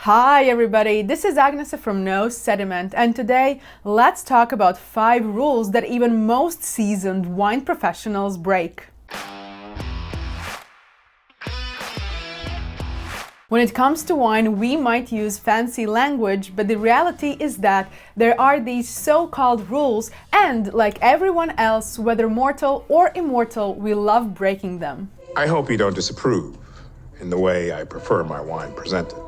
Hi everybody, this is Agnes from Sediment, and today let's talk about 5 rules that even most seasoned wine professionals break. When it comes to wine, we might use fancy language, but the reality is that there are these so-called rules, and like everyone else, whether mortal or immortal, we love breaking them. I hope you don't disapprove in the way I prefer my wine presented,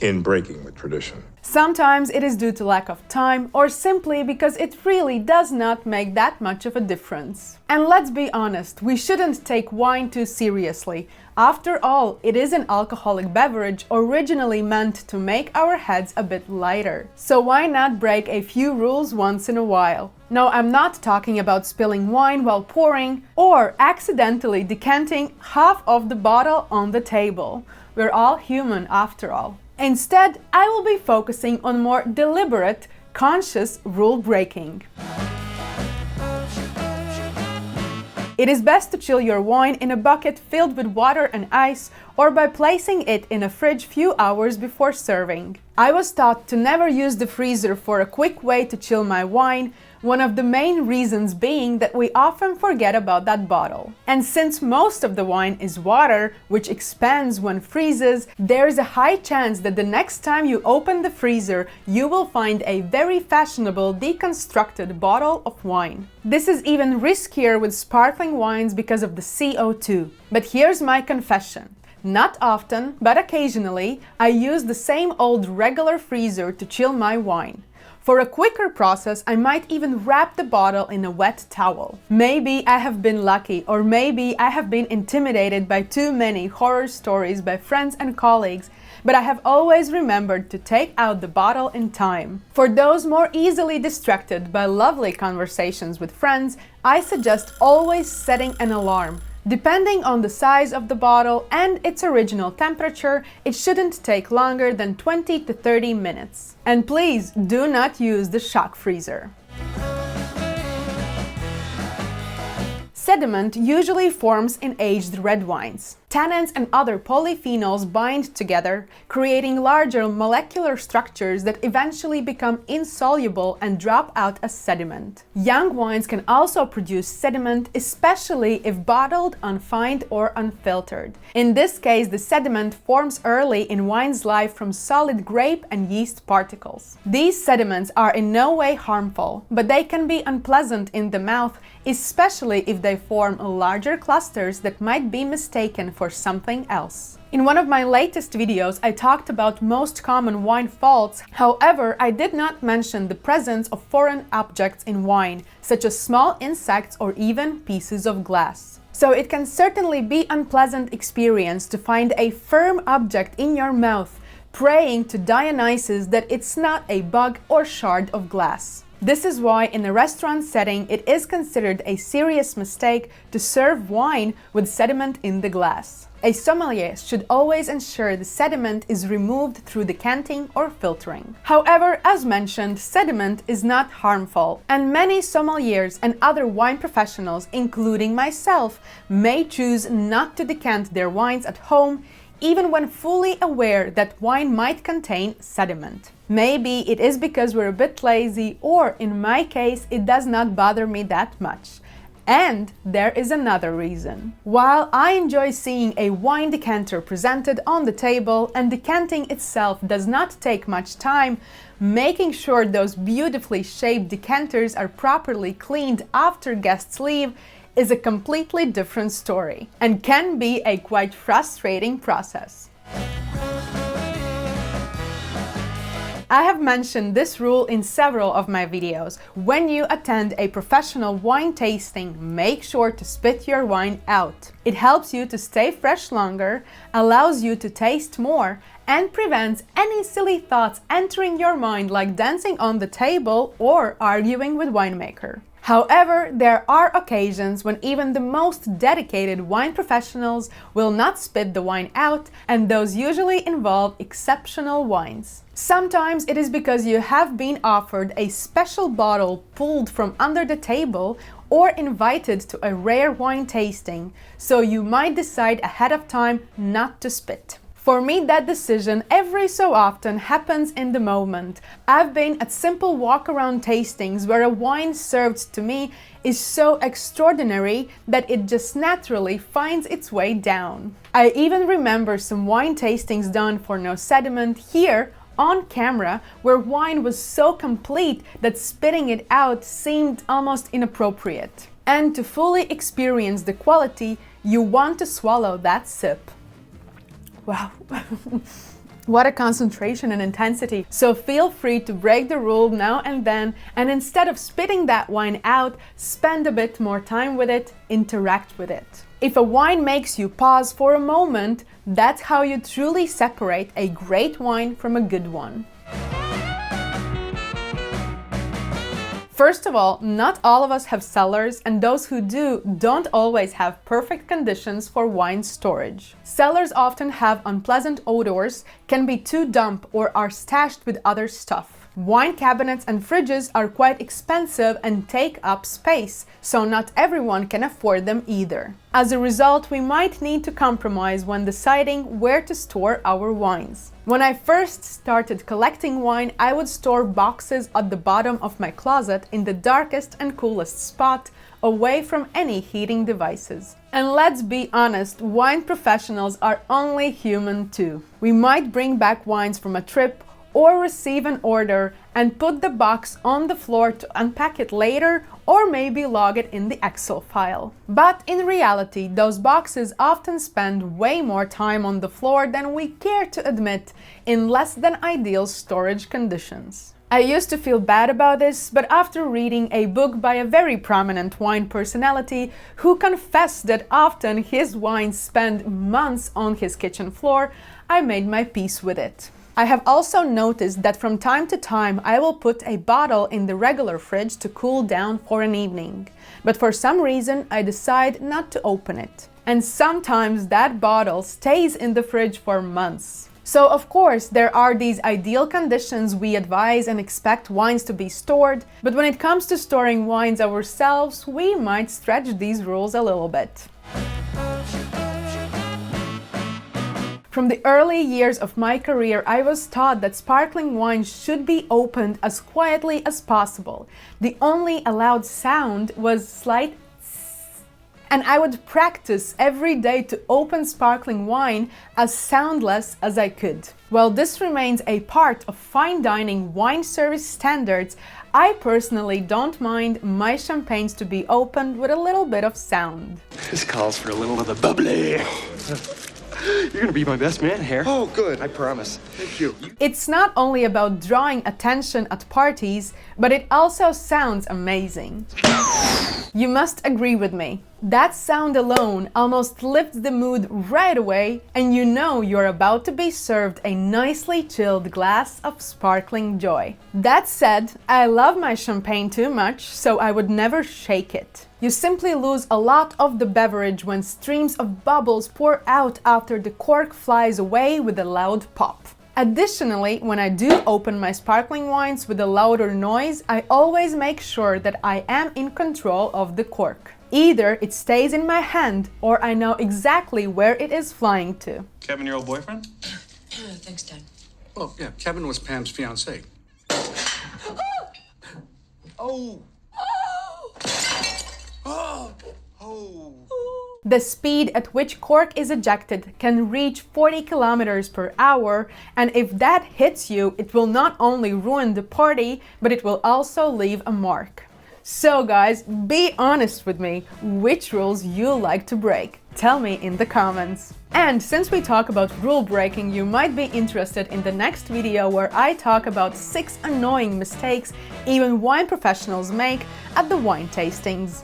in breaking with tradition. Sometimes it is due to lack of time or simply because it really does not make that much of a difference. And let's be honest, we shouldn't take wine too seriously. After all, it is an alcoholic beverage originally meant to make our heads a bit lighter. So why not break a few rules once in a while? No, I'm not talking about spilling wine while pouring or accidentally decanting half of the bottle on the table. We're all human after all. Instead, I will be focusing on more deliberate, conscious rule breaking. It is best to chill your wine in a bucket filled with water and ice, or by placing it in a fridge few hours before serving. I was taught to never use the freezer for a quick way to chill my wine, one of the main reasons being that we often forget about that bottle. And since most of the wine is water, which expands when freezes, there is a high chance that the next time you open the freezer, you will find a very fashionable deconstructed bottle of wine. This is even riskier with sparkling wines because of the CO2. But here's my confession. Not often, but occasionally, I use the same old regular freezer to chill my wine. For a quicker process, I might even wrap the bottle in a wet towel. Maybe I have been lucky, or maybe I have been intimidated by too many horror stories by friends and colleagues, but I have always remembered to take out the bottle in time. For those more easily distracted by lovely conversations with friends, I suggest always setting an alarm. Depending on the size of the bottle and its original temperature, it shouldn't take longer than 20 to 30 minutes. And please do not use the shock freezer. Sediment usually forms in aged red wines. Tannins and other polyphenols bind together, creating larger molecular structures that eventually become insoluble and drop out as sediment. Young wines can also produce sediment, especially if bottled, unfined, or unfiltered. In this case, the sediment forms early in wine's life from solid grape and yeast particles. These sediments are in no way harmful, but they can be unpleasant in the mouth, especially if they form larger clusters that might be mistaken for something else. In one of my latest videos, I talked about most common wine faults. However, I did not mention the presence of foreign objects in wine, such as small insects or even pieces of glass. So it can certainly be an unpleasant experience to find a firm object in your mouth, praying to Dionysus that it's not a bug or shard of glass. This is why in a restaurant setting it is considered a serious mistake to serve wine with sediment in the glass. A sommelier should always ensure the sediment is removed through decanting or filtering. However, as mentioned, sediment is not harmful, and many sommeliers and other wine professionals, including myself, may choose not to decant their wines at home, even when fully aware that wine might contain sediment. Maybe it is because we're a bit lazy, or in my case, it does not bother me that much. And there is another reason. While I enjoy seeing a wine decanter presented on the table and decanting itself does not take much time, making sure those beautifully shaped decanters are properly cleaned after guests leave is a completely different story and can be a quite frustrating process. I have mentioned this rule in several of my videos. When you attend a professional wine tasting, make sure to spit your wine out. It helps you to stay fresh longer, allows you to taste more, and prevents any silly thoughts entering your mind like dancing on the table or arguing with winemaker. However, there are occasions when even the most dedicated wine professionals will not spit the wine out, and those usually involve exceptional wines. Sometimes it is because you have been offered a special bottle pulled from under the table or invited to a rare wine tasting, so you might decide ahead of time not to spit. For me, that decision every so often happens in the moment. I've been at simple walk-around tastings where a wine served to me is so extraordinary that it just naturally finds its way down. I even remember some wine tastings done for No Sediment here on camera where wine was so complete that spitting it out seemed almost inappropriate. And to fully experience the quality, you want to swallow that sip. Wow, what a concentration and intensity. So feel free to break the rule now and then, and instead of spitting that wine out, spend a bit more time with it, interact with it. If a wine makes you pause for a moment, that's how you truly separate a great wine from a good one. First of all, not all of us have cellars, and those who do don't always have perfect conditions for wine storage. Cellars often have unpleasant odors, can be too damp, or are stashed with other stuff. Wine cabinets and fridges are quite expensive and take up space, so not everyone can afford them either. As a result, we might need to compromise when deciding where to store our wines. When I first started collecting wine, I would store boxes at the bottom of my closet in the darkest and coolest spot, away from any heating devices. And let's be honest, wine professionals are only human too. We might bring back wines from a trip or receive an order and put the box on the floor to unpack it later, or maybe log it in the Excel file. But in reality, those boxes often spend way more time on the floor than we care to admit in less than ideal storage conditions. I used to feel bad about this, but after reading a book by a very prominent wine personality who confessed that often his wines spend months on his kitchen floor, I made my peace with it. I have also noticed that from time to time I will put a bottle in the regular fridge to cool down for an evening, but for some reason I decide not to open it. And sometimes that bottle stays in the fridge for months. So of course there are these ideal conditions we advise and expect wines to be stored, but when it comes to storing wines ourselves, we might stretch these rules a little bit. From the early years of my career, I was taught that sparkling wine should be opened as quietly as possible. The only allowed sound was slight tss, and I would practice every day to open sparkling wine as soundless as I could. While this remains a part of fine dining wine service standards, I personally don't mind my champagnes to be opened with a little bit of sound. This calls for a little of the bubbly. You're gonna be my best man here. Oh, good. I promise. Thank you. It's not only about drawing attention at parties, but it also sounds amazing. You must agree with me. That sound alone almost lifts the mood right away, and you know you're about to be served a nicely chilled glass of sparkling joy. That said, I love my champagne too much, so I would never shake it. You simply lose a lot of the beverage when streams of bubbles pour out after the cork flies away with a loud pop. Additionally, when I do open my sparkling wines with a louder noise, I always make sure that I am in control of the cork. Either it stays in my hand or I know exactly where it is flying to. Kevin, your old boyfriend? Thanks, Dad. Oh, yeah, Kevin was Pam's fiance. Oh! Oh! Oh! The speed at which cork is ejected can reach 40 kilometers per hour, and if that hits you, it will not only ruin the party, but it will also leave a mark. So guys, be honest with me, which rules you like to break? Tell me in the comments. And since we talk about rule breaking, you might be interested in the next video where I talk about 6 annoying mistakes even wine professionals make at the wine tastings.